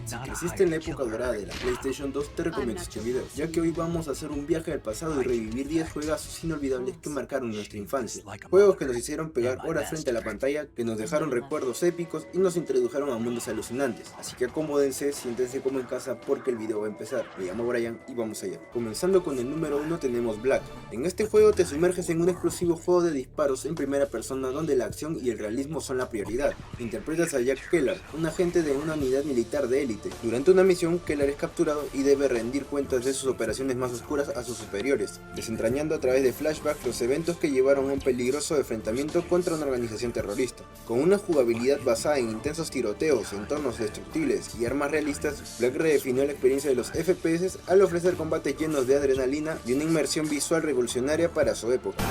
Si creciste en la época dorada de la PlayStation 2, te recomiendo este video, ya que hoy vamos a hacer un viaje al pasado y revivir 10 juegazos inolvidables que marcaron nuestra infancia. Juegos que nos hicieron pegar horas frente a la pantalla, que nos dejaron recuerdos épicos y nos introdujeron a mundos alucinantes. Así que acomódense, siéntense como en casa porque el video va a empezar. Me llamo Brian y vamos allá. Comenzando con el número 1 tenemos Black. En este juego te sumerges en un exclusivo juego de disparos en primera persona donde la acción y el realismo son la prioridad. Interpretas a Jack Keller, un agente de una unidad militar de élite. Durante una misión, Keller es capturado y debe rendir cuentas de sus operaciones más oscuras a sus superiores, desentrañando a través de flashbacks los eventos que llevaron a un peligroso enfrentamiento contra una organización terrorista. Con una jugabilidad basada en intensos tiroteos, entornos destructibles y armas realistas, Black redefinió la experiencia de los FPS al ofrecer combates llenos de adrenalina y una inmersión visual revolucionaria para su época.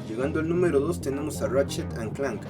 Llegando al número 2 tenemos a Ratchet & Clank.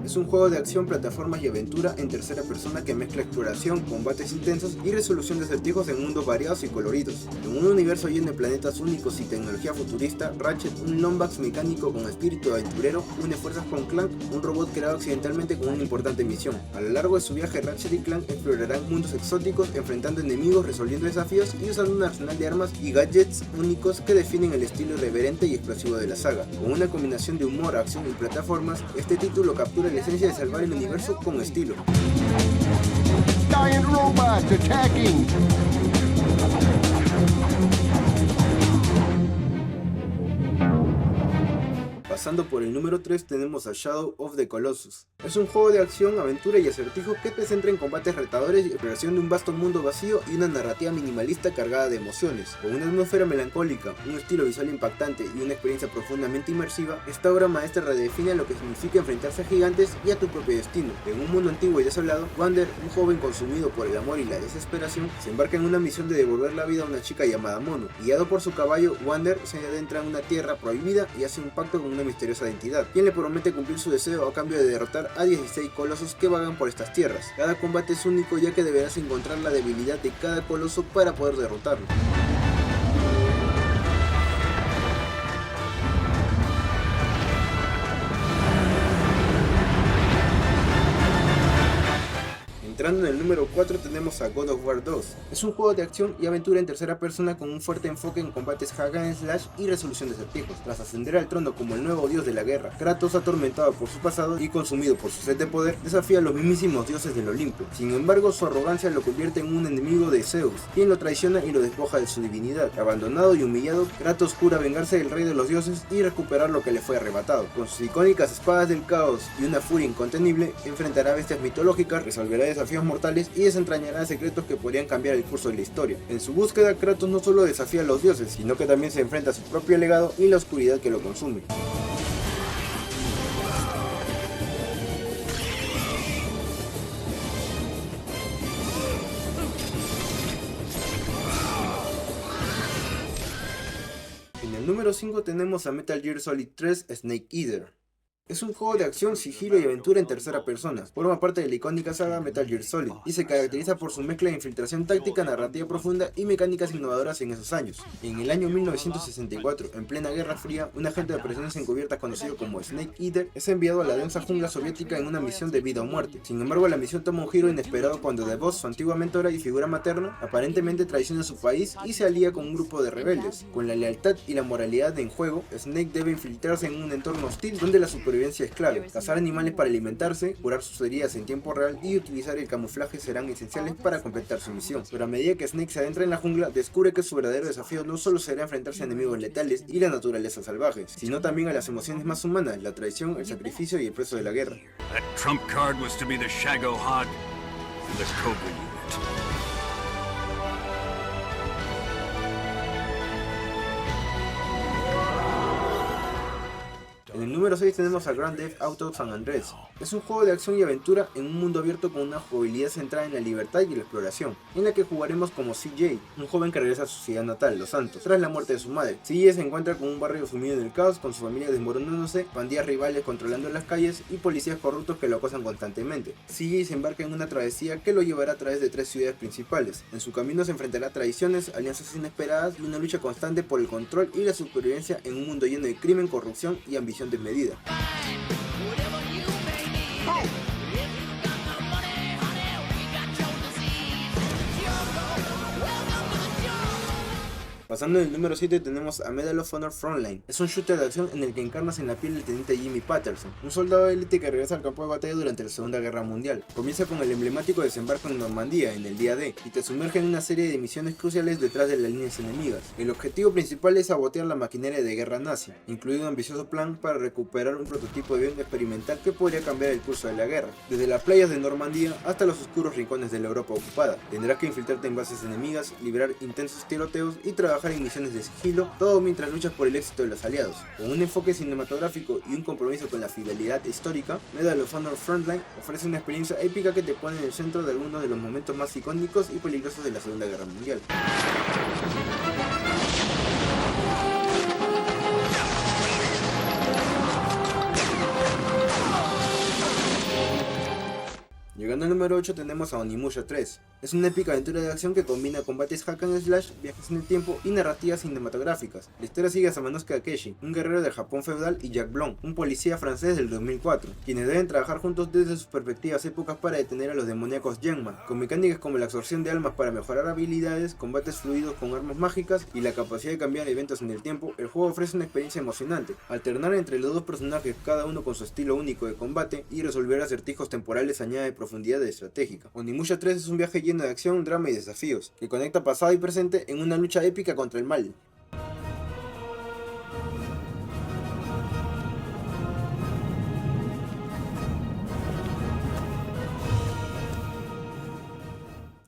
Es un juego de acción, plataformas y aventura en tercera persona que mezcla exploración, combates intensos y resolución de acertijos en mundos variados y coloridos. En un universo lleno de planetas únicos y tecnología futurista, Ratchet, un Lombax mecánico con espíritu aventurero, une fuerzas con Clank, un robot creado accidentalmente con una importante misión. A lo largo de su viaje, Ratchet y Clank explorarán mundos exóticos, enfrentando enemigos, resolviendo desafíos y usando un arsenal de armas y gadgets únicos que definen el estilo irreverente y explosivo de la saga. Con una combinación de humor, acción y plataformas, este título captura la esencia de salvar el universo con estilo. Giant robots attacking. Pasando por el número 3 tenemos a Shadow of the Colossus. Es un juego de acción, aventura y acertijos que te centra en combates retadores y exploración de un vasto mundo vacío y una narrativa minimalista cargada de emociones. Con una atmósfera melancólica, un estilo visual impactante y una experiencia profundamente inmersiva, esta obra maestra redefine lo que significa enfrentarse a gigantes y a tu propio destino. En un mundo antiguo y desolado, Wander, un joven consumido por el amor y la desesperación, se embarca en una misión de devolver la vida a una chica llamada Mono. Guiado por su caballo, Wander se adentra en una tierra prohibida y hace un pacto con una misteriosa entidad, quien le promete cumplir su deseo a cambio de derrotar a 16 colosos que vagan por estas tierras. Cada combate es único, ya que deberás encontrar la debilidad de cada coloso para poder derrotarlo. Entrando en el número 4 tenemos a God of War 2. Es un juego de acción y aventura en tercera persona con un fuerte enfoque en combates hack and slash y resolución de acertijos. Tras ascender al trono como el nuevo dios de la guerra, Kratos, atormentado por su pasado y consumido por su sed de poder, desafía a los mismísimos dioses del Olimpo. Sin embargo, su arrogancia lo convierte en un enemigo de Zeus, quien lo traiciona y lo despoja de su divinidad. Abandonado y humillado, Kratos jura vengarse del rey de los dioses y recuperar lo que le fue arrebatado. Con sus icónicas espadas del caos y una furia incontenible, enfrentará bestias mitológicas, resolverá desafíos mortales y desentrañará secretos que podrían cambiar el curso de la historia. En su búsqueda, Kratos no solo desafía a los dioses, sino que también se enfrenta a su propio legado y la oscuridad que lo consume. En el número 5 tenemos a Metal Gear Solid 3 Snake Eater. Es un juego de acción, sigilo y aventura en tercera persona. Forma parte de la icónica saga Metal Gear Solid y se caracteriza por su mezcla de infiltración táctica, narrativa profunda y mecánicas innovadoras en esos años. En el año 1964, en plena Guerra Fría, un agente de operaciones encubiertas conocido como Snake Eater es enviado a la densa jungla soviética en una misión de vida o muerte. Sin embargo, la misión toma un giro inesperado cuando The Boss, su antigua mentora y figura materna, aparentemente traiciona a su país y se alía con un grupo de rebeldes. Con la lealtad y la moralidad en juego, Snake debe infiltrarse en un entorno hostil donde la supervivencia es clave. Cazar animales para alimentarse, curar sus heridas en tiempo real y utilizar el camuflaje serán esenciales para completar su misión. Pero a medida que Snake se adentra en la jungla, descubre que su verdadero desafío no solo será enfrentarse a enemigos letales y la naturaleza salvaje, sino también a las emociones más humanas, la traición, el sacrificio y el precio de la guerra. That trump card was to be the Shago Hog and the Cobra Unit. En el número 6 tenemos a Grand Theft Auto San Andreas. Es un juego de acción y aventura en un mundo abierto con una jugabilidad centrada en la libertad y la exploración, en la que jugaremos como CJ, un joven que regresa a su ciudad natal, Los Santos, tras la muerte de su madre. CJ se encuentra con un barrio sumido en el caos, con su familia desmoronándose, pandillas rivales controlando las calles y policías corruptos que lo acosan constantemente. CJ se embarca en una travesía que lo llevará a través de 3 ciudades principales. En su camino se enfrentará a traiciones, alianzas inesperadas y una lucha constante por el control y la supervivencia en un mundo lleno de crimen, corrupción y ambición desmedida. Pasando en el número 7 tenemos a Medal of Honor Frontline. Es un shooter de acción en el que encarnas en la piel del teniente Jimmy Patterson, un soldado de élite que regresa al campo de batalla durante la Segunda Guerra Mundial. Comienza con el emblemático desembarco en Normandía en el día D y te sumerge en una serie de misiones cruciales detrás de las líneas enemigas. El objetivo principal es sabotear la maquinaria de guerra nazi, incluido un ambicioso plan para recuperar un prototipo de avión experimental que podría cambiar el curso de la guerra. Desde las playas de Normandía hasta los oscuros rincones de la Europa ocupada, tendrás que infiltrarte en bases enemigas, liberar intensos tiroteos y trabajar en misiones de sigilo, todo mientras luchas por el éxito de los aliados. Con un enfoque cinematográfico y un compromiso con la fidelidad histórica, Medal of Honor Frontline ofrece una experiencia épica que te pone en el centro de algunos de los momentos más icónicos y peligrosos de la Segunda Guerra Mundial. Llegando al número 8 tenemos a Onimusha 3. Es una épica aventura de acción que combina combates hack and slash, viajes en el tiempo y narrativas cinematográficas. La historia sigue a Samanosuke Akechi, un guerrero del Japón feudal, y Jack Blanc, un policía francés del 2004, quienes deben trabajar juntos desde sus perspectivas épocas para detener a los demoníacos Genma, con mecánicas como la absorción de almas para mejorar habilidades, combates fluidos con armas mágicas y la capacidad de cambiar eventos en el tiempo. El juego ofrece una experiencia emocionante. Alternar entre los dos personajes, cada uno con su estilo único de combate, y resolver acertijos temporales añade profundidad estratégica. Onimusha 3 es un viaje lleno de acción, drama y desafíos, que conecta pasado y presente en una lucha épica contra el mal.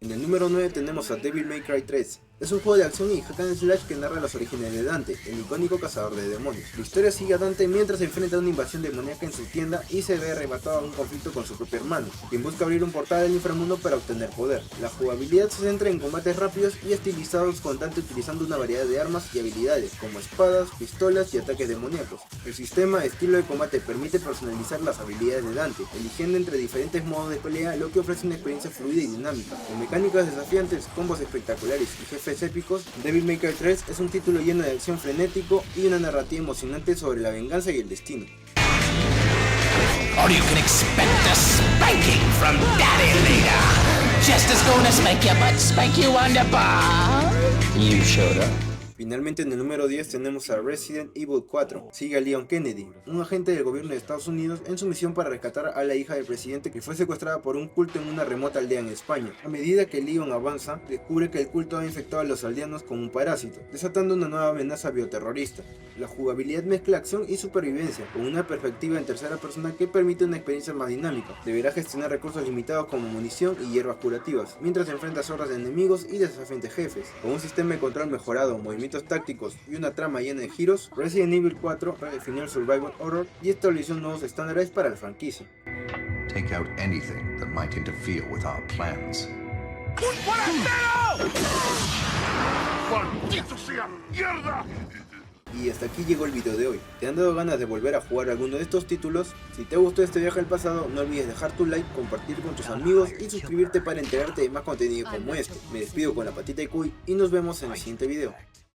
En el número 9 tenemos a Devil May Cry 3. Es un juego de acción y hack and slash que narra los orígenes de Dante, el icónico cazador de demonios. La historia sigue a Dante mientras se enfrenta a una invasión demoníaca en su tienda y se ve arrebatado a un conflicto con su propio hermano, quien busca abrir un portal al inframundo para obtener poder. La jugabilidad se centra en combates rápidos y estilizados con Dante utilizando una variedad de armas y habilidades, como espadas, pistolas y ataques demoníacos. El sistema estilo de combate permite personalizar las habilidades de Dante, eligiendo entre diferentes modos de pelea, lo que ofrece una experiencia fluida y dinámica. Con mecánicas desafiantes, combos espectaculares y jefes épicos, Devil May Cry 3 es un título lleno de acción frenético y una narrativa emocionante sobre la venganza y el destino. Or you can expect a spanking from Daddy later. Chester's gonna spank you, but spank you on the bar. You showed up. Finalmente en el número 10 tenemos a Resident Evil 4. Sigue a Leon Kennedy, un agente del gobierno de Estados Unidos en su misión para rescatar a la hija del presidente que fue secuestrada por un culto en una remota aldea en España. A medida que Leon avanza, descubre que el culto ha infectado a los aldeanos con un parásito, desatando una nueva amenaza bioterrorista. La jugabilidad mezcla acción y supervivencia, con una perspectiva en tercera persona que permite una experiencia más dinámica. Deberá gestionar recursos limitados como munición y hierbas curativas, mientras enfrenta hordas de enemigos y desafiantes jefes. Con un sistema de control mejorado, movimientos tácticos y una trama llena de giros, Resident Evil 4 redefinió el survival horror y estableció nuevos estándares para la franquicia. Take out anything that might interfere with our plans. ¡Maldito sea mierda! Y hasta aquí llegó el video de hoy. ¿Te han dado ganas de volver a jugar alguno de estos títulos? Si te gustó este viaje al pasado, no olvides dejar tu like, compartir con tus amigos y suscribirte para enterarte de más contenido como este. Me despido con la patita de Cuy y nos vemos en el siguiente video.